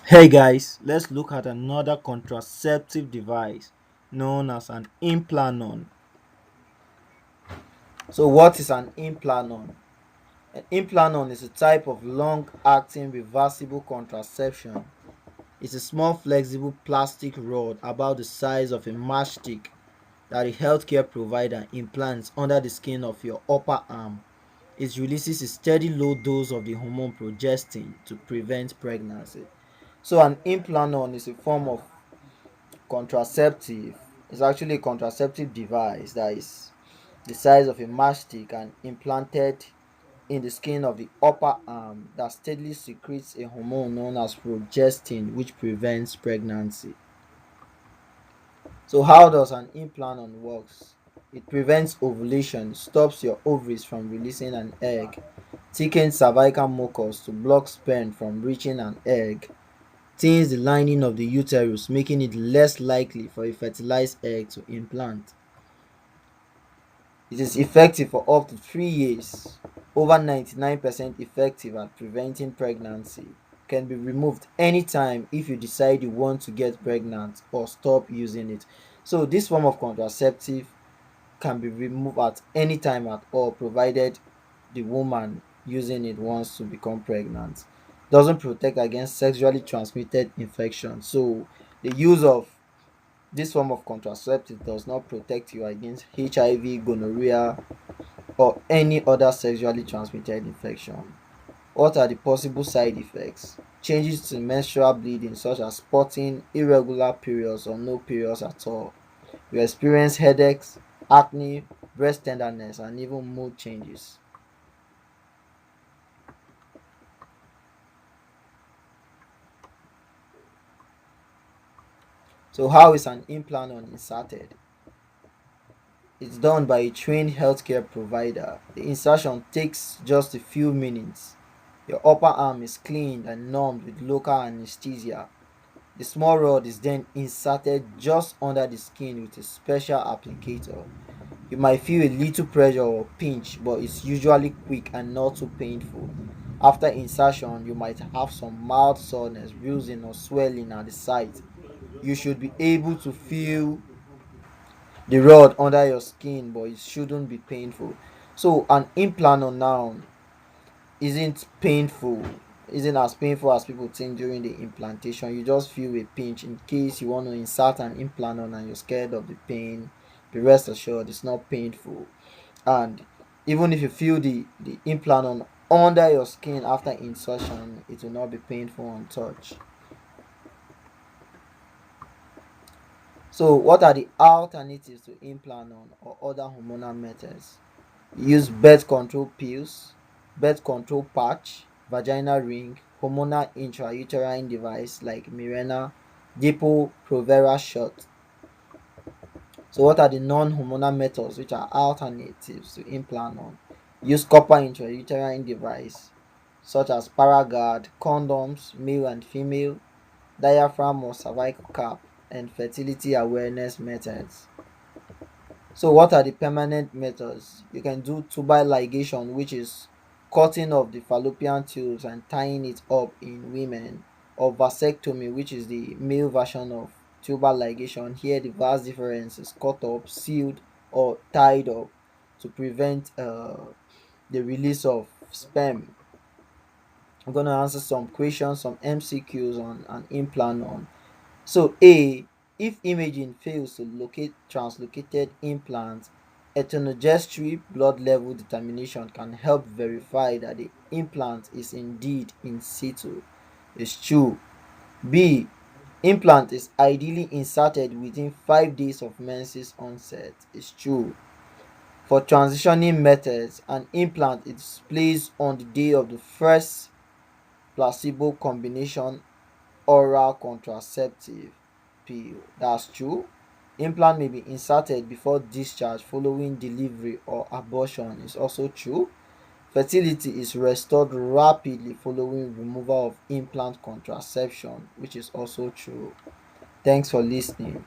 Hey guys, let's look at another contraceptive device known as an implanon. So, what is an implanon? An implanon is a type of long acting reversible contraception. It's a small flexible plastic rod about the size of a matchstick that a healthcare provider implants under the skin of your upper arm. It releases a steady low dose of the hormone progestin to prevent pregnancy. So, an implanon is a form of contraceptive. It's actually a contraceptive device that is the size of a matchstick and implanted in the skin of the upper arm that steadily secretes a hormone known as progestin, which prevents pregnancy. So, how does an implanon works? It prevents ovulation, stops your ovaries from releasing an egg, thickens cervical mucus to block sperm from reaching an egg, thins the lining of the uterus, making it less likely for a fertilized egg to implant. It is effective for up to 3 years, over 99% effective at preventing pregnancy. Can be removed anytime if you decide you want to get pregnant or stop using it. So this form of contraceptive can be removed at any time at all, provided the woman using it wants to become pregnant. Doesn't protect against sexually transmitted infection. So the use of this form of contraceptive does not protect you against HIV, gonorrhea, or any other sexually transmitted infection. What are the possible side effects? Changes to menstrual bleeding, such as spotting, irregular periods, or no periods at all. You experience headaches, acne, breast tenderness, and even mood changes. So, how is an implant inserted? It's done by a trained healthcare provider. The insertion takes just a few minutes. Your upper arm is cleaned and numbed with local anesthesia. The small rod is then inserted just under the skin with a special applicator. You might feel a little pressure or pinch, but it's usually quick and not too painful. After insertion, you might have some mild soreness, bruising, or swelling at the site. You should be able to feel the rod under your skin, but it shouldn't be painful. So, an implant now isn't painful, isn't as painful as people think during the implantation. You just feel a pinch in case you want to insert an implant on and you're scared of the pain. Be rest assured, it's not painful. And even if you feel the implant on under your skin after insertion, it will not be painful on touch. So, what are the alternatives to Implanon or other hormonal methods? Use birth control pills, birth control patch, vaginal ring, hormonal intrauterine device like Mirena, Depo-Provera shot. So, what are the non-hormonal methods which are alternatives to Implanon? Use copper intrauterine device such as Paragard, condoms, male and female, diaphragm or cervical cap, and fertility awareness methods. So, what are the permanent methods? You can do tubal ligation, which is cutting of the fallopian tubes and tying it up in women, or vasectomy, which is the male version of tubal ligation. Here, the vast difference is cut up, sealed, or tied up to prevent the release of sperm. I'm going to answer some questions, some MCQs on an implant. So A, if imaging fails to locate translocated implants, ethnogestory blood level determination can help verify that the implant is indeed in situ. It's true. B, implant is ideally inserted within 5 days of menses onset. It's true. For transitioning methods, an implant is placed on the day of the first placebo combination oral contraceptive pill. That's true. Implant may be inserted before discharge following delivery or abortion. Is also true. Fertility is restored rapidly following removal of implant contraception, which is also true. Thanks for listening.